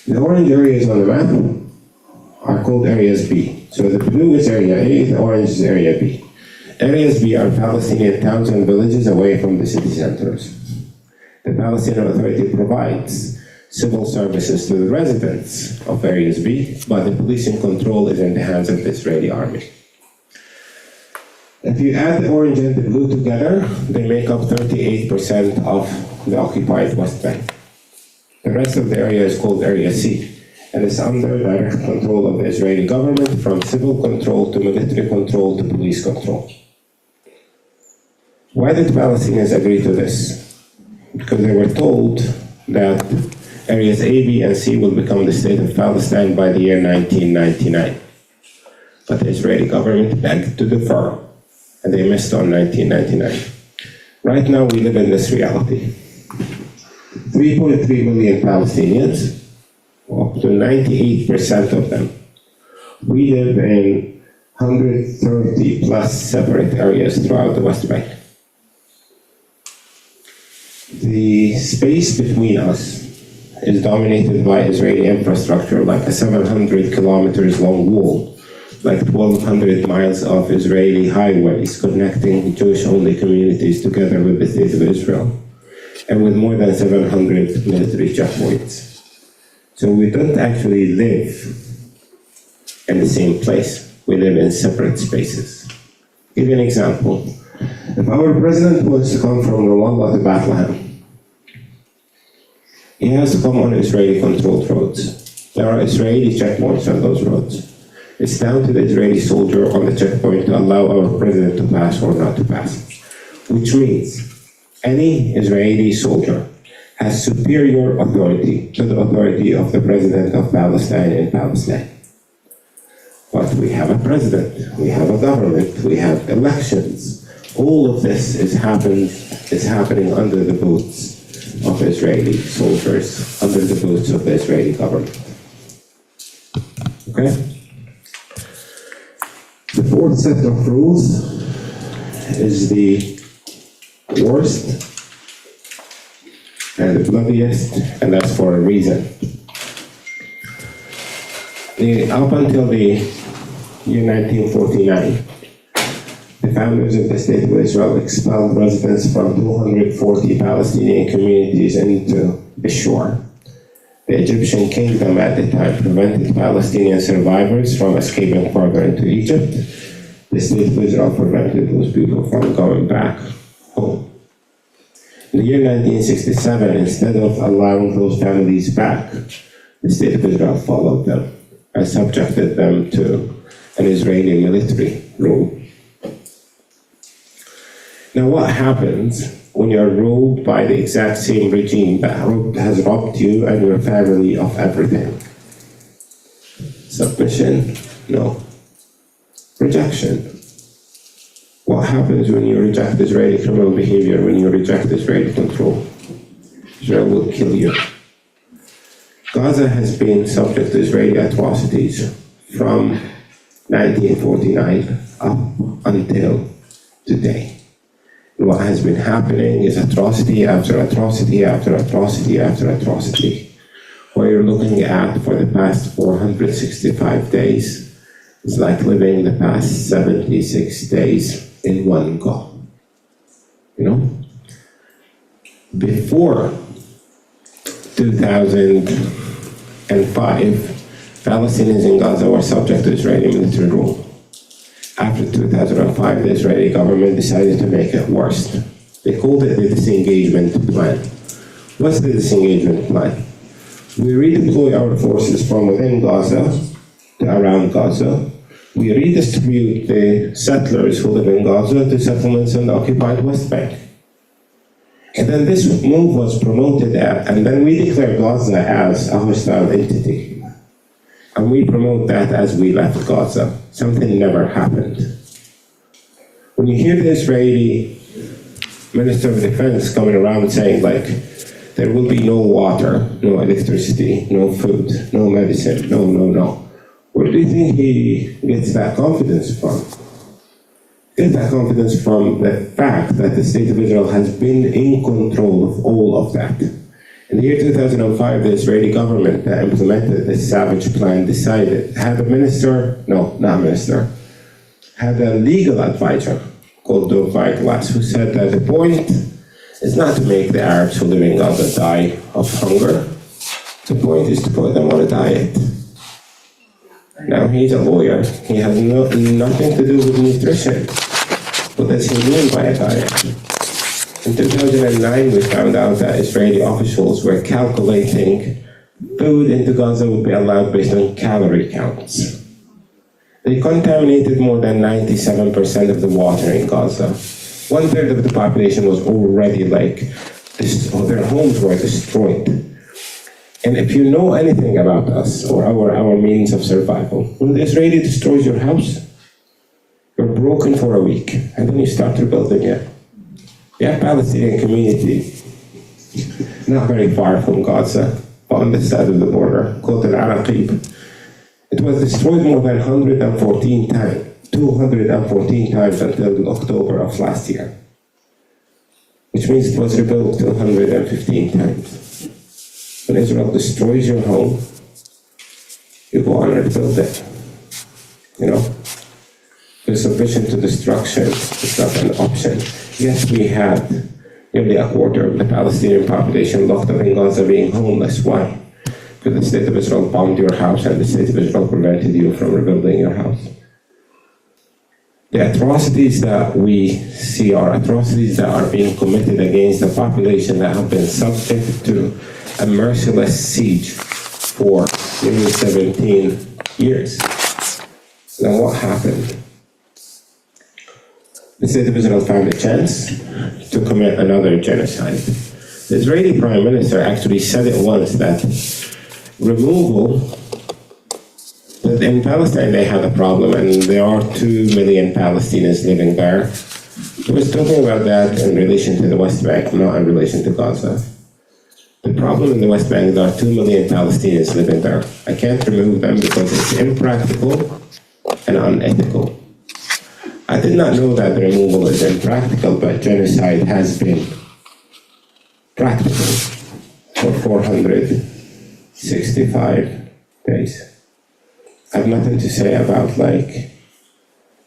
The orange areas on the map are called areas B. So the blue is area A, the orange is area B. Areas B are Palestinian towns and villages away from the city centers. The Palestinian Authority provides civil services to the residents of areas B, but the policing control is in the hands of the Israeli army. If you add the orange and the blue together, they make up 38% of the occupied West Bank. The rest of the area is called Area C, and is under direct control of the Israeli government, from civil control to military control to police control. Why did Palestinians agree to this? Because they were told that areas A, B, and C will become the state of Palestine by the year 1999. But the Israeli government begged to defer, and they missed on 1999. Right now we live in this reality. 3.3 million Palestinians, up to 98% of them, we live in 130 plus separate areas throughout the West Bank. The space between us is dominated by Israeli infrastructure, like a 700 kilometers long wall, like 1,200 miles of Israeli highways connecting Jewish-only communities together with the State of Israel, and with more than 700 military checkpoints. So we don't actually live in the same place. We live in separate spaces. Give you an example. If our president wants to come from Ramallah to Bethlehem, he has to come on Israeli-controlled roads. There are Israeli checkpoints on those roads. It's down to the Israeli soldier on the checkpoint to allow our president to pass or not to pass. Which means any Israeli soldier has superior authority to the authority of the president of Palestine in Palestine. But we have a president, we have a government, we have elections. All of this is happening under the boots of Israeli soldiers, under the boots of the Israeli government. Okay? The fourth set of rules is the worst and the bloodiest, and that's for a reason. Up until the year 1949, the founders of the State of Israel expelled residents from 240 Palestinian communities into the shore. The Egyptian kingdom at the time prevented Palestinian survivors from escaping further into Egypt. The State of Israel prevented those people from going back home. In the year 1967, instead of allowing those families back, the State of Israel followed them and subjected them to an Israeli military rule. Now, what happens when you're ruled by the exact same regime that has robbed you and your family of everything? Submission? No. Rejection. What happens when you reject Israeli criminal behavior, when you reject Israeli control? Israel will kill you. Gaza has been subject to Israeli atrocities from 1949 up until today. What has been happening is atrocity after atrocity after atrocity after atrocity. What you're looking at for the past 465 days is like living the past 76 days in one go. You know? Before 2005, Palestinians in Gaza were subject to Israeli military rule. After 2005, the Israeli government decided to make it worse. They called it the disengagement plan. What's the disengagement plan? We redeploy our forces from within Gaza to around Gaza. We redistribute the settlers who live in Gaza to settlements in the occupied West Bank. And then this move was promoted, and then we declare Gaza as a hostile entity. And we promote that as we left Gaza. Something never happened. When you hear the Israeli Minister of Defense coming around saying, like, there will be no water, no electricity, no food, no medicine, no. Where do you think he gets that confidence from? He gets that confidence from the fact that the State of Israel has been in control of all of that. In the year 2005, the Israeli government that implemented this savage plan had a legal advisor called Dov Glass, who said that the point is not to make the Arabs who live in Gaza die of hunger. The point is to put them on a diet. Now, he's a lawyer. He has nothing to do with nutrition. What does he mean by a diet? In 2009, we found out that Israeli officials were calculating food into Gaza would be allowed based on calorie counts. They contaminated more than 97% of the water in Gaza. 1/3 of the population was already their homes were destroyed. And if you know anything about us or our means of survival, when the Israeli destroys your house, you're broken for a week, and then you start rebuilding it. We have Palestinian community not very far from Gaza, but on this side of the border, called Al-Araqib. It was destroyed more than 214 times until October of last year, which means it was rebuilt 215 times. When Israel destroys your home, you go on and rebuild it. You know? The submission to destruction is not an option. Yes, we had nearly a quarter of the Palestinian population locked up in Gaza being homeless. Why? Because the State of Israel bombed your house and the State of Israel prevented you from rebuilding your house. The atrocities that we see are atrocities that are being committed against the population that have been subject to a merciless siege for nearly 17 years. Then what happened? The State of Israel found a chance to commit another genocide. The Israeli Prime Minister actually said it once that removal that in Palestine they have a problem, and there are 2 million Palestinians living there. I was talking about that in relation to the West Bank, not in relation to Gaza. The problem in the West Bank, there are 2 million Palestinians living there. I can't remove them because it's impractical and unethical. I did not know that the removal is impractical, but genocide has been practical for 465 days. I have nothing to say about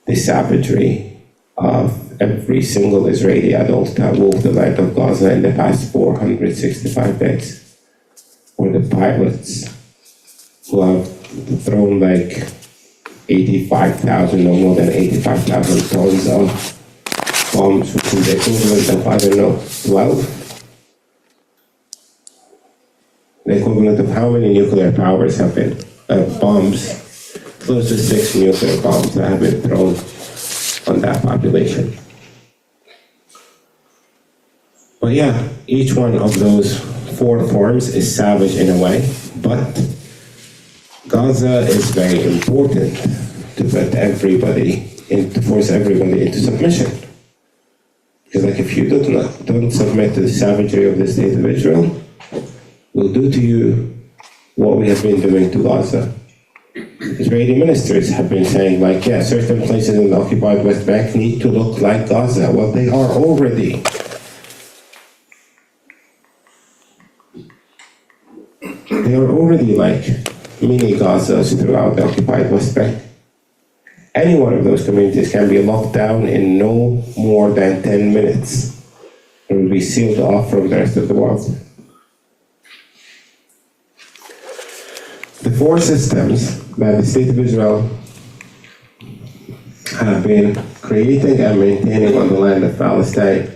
the savagery of every single Israeli adult that walked the land of Gaza in the past 465 days. Or the pilots who have thrown 85,000 or more than 85,000 tons of bombs, which is the equivalent of, I don't know, 12? The equivalent of how many nuclear powers have been, bombs, close to 6 nuclear bombs that have been thrown on that population. But yeah, each one of those 4 forms is savage in a way, but Gaza is very important to put to force everybody into submission. Because if you don't submit to the savagery of the state of Israel, we'll do to you what we have been doing to Gaza. Israeli ministers have been saying certain places in the occupied West Bank need to look like Gaza. Well, they are already. They are already mini Gazas throughout the occupied West Bank. Any one of those communities can be locked down in no more than 10 minutes and will be sealed off from the rest of the world. The 4 systems that the State of Israel have been creating and maintaining on the land of Palestine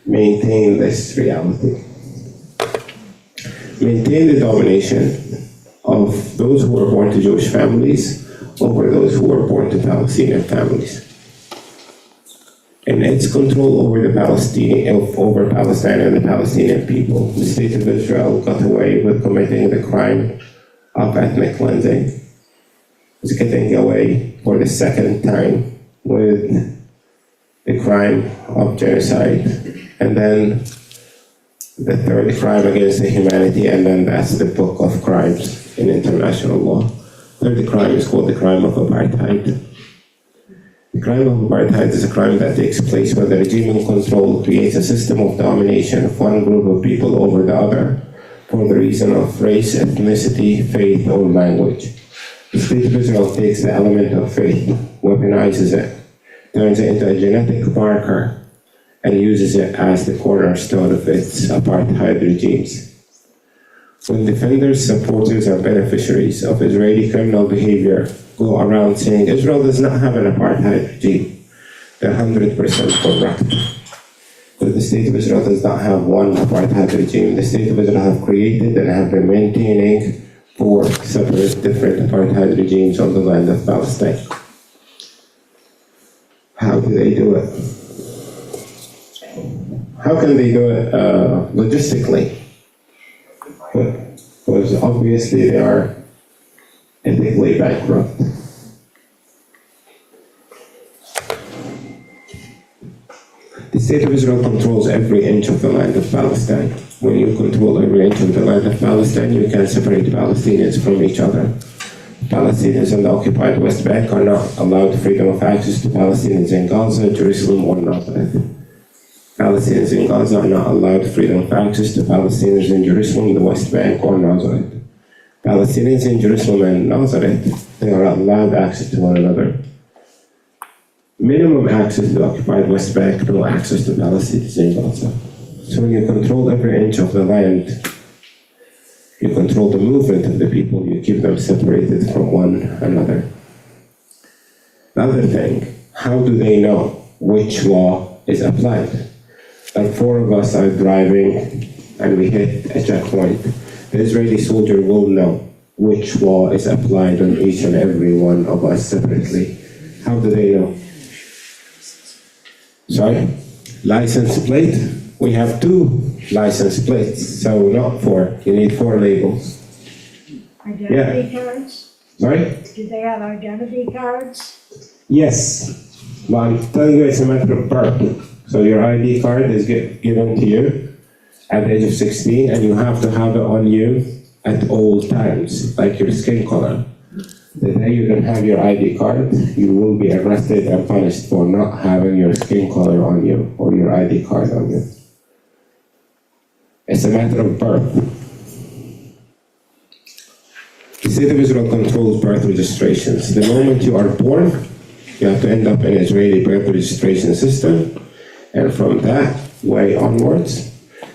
maintain this reality. Maintain the domination of those who were born to Jewish families over those who were born to Palestinian families. And its control over Palestine and the Palestinian people. The State of Israel got away with committing the crime of ethnic cleansing. It's getting away for the second time with the crime of genocide. And then the third crime against the humanity, and then that's the book of crimes in international law. Third crime is called the crime of apartheid. The crime of apartheid is a crime that takes place where the regime in control creates a system of domination of one group of people over the other for the reason of race, ethnicity, faith, or language. The State of Israel takes the element of faith, weaponizes it, turns it into a genetic marker, and uses it as the cornerstone of its apartheid regimes. When defenders, supporters, and beneficiaries of Israeli criminal behavior go around saying Israel does not have an apartheid regime, they're 100% correct. But the State of Israel does not have one apartheid regime. The State of Israel have created and have been maintaining 4 separate different apartheid regimes on the land of Palestine. How do they do it? How can they do it logistically? Because obviously they are ethically bankrupt. The State of Israel controls every inch of the land of Palestine. When you control every inch of the land of Palestine, you can separate Palestinians from each other. Palestinians in the occupied West Bank are not allowed freedom of access to Palestinians in Gaza, Jerusalem, or Nazareth. Palestinians in Gaza are not allowed freedom of access to Palestinians in Jerusalem, the West Bank, or Nazareth. Palestinians in Jerusalem and Nazareth, they are allowed access to one another. Minimum access to the occupied West Bank, no access to Palestinians in Gaza. So when you control every inch of the land, you control the movement of the people, you keep them separated from one another. The other thing, how do they know which law is applied? Like 4 of us are driving and we hit a checkpoint. The Israeli soldier will know which law is applied on each and every one of us separately. How do they know? Sorry? License plate? We have 2 license plates, so not 4. You need 4 labels. Identity cards? Sorry? Do they have identity cards? Yes, but I'm telling you it's a matter of birth. So your ID card is given to you at the age of 16, and you have to have it on you at all times, like your skin color. The day you don't have your ID card, you will be arrested and punished for not having your skin color on you or your ID card on you. It's a matter of birth. The state of Israel controls birth registrations. The moment you are born, you have to end up in an Israeli birth registration system, and from that way onwards,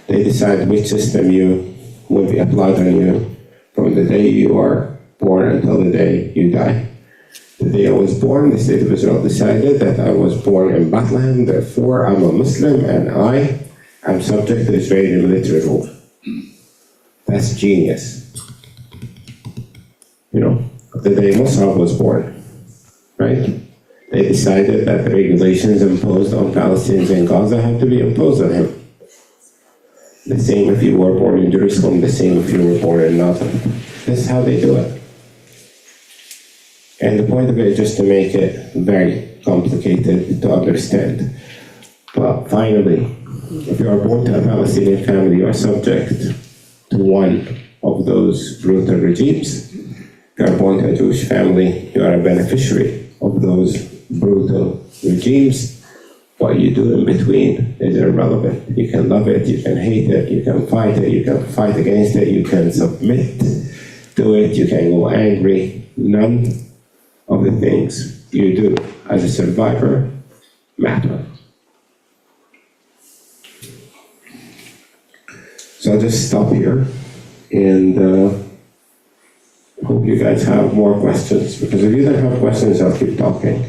they decide which system you will be applied on you from the day you are born until the day you die. The day I was born, the state of Israel decided that I was born in Bethlehem, therefore I'm a Muslim and I am subject to Israeli military rule. That's genius. You know, the day Musa was born, right? They decided that the regulations imposed on Palestinians in Gaza had to be imposed on him. The same if you were born in Jerusalem, the same if you were born in Nazareth. This is how they do it. And the point of it is just to make it very complicated to understand. But finally, if you are born to a Palestinian family, you are subject to one of those brutal regimes. If you are born to a Jewish family, you are a beneficiary of those brutal regimes. What you do in between is irrelevant. You can love it, you can hate it, you can fight it, you can fight against it, you can submit to it, you can go angry. None of the things you do as a survivor matter. So I'll just stop here and hope you guys have more questions, because if you don't have questions, I'll keep talking.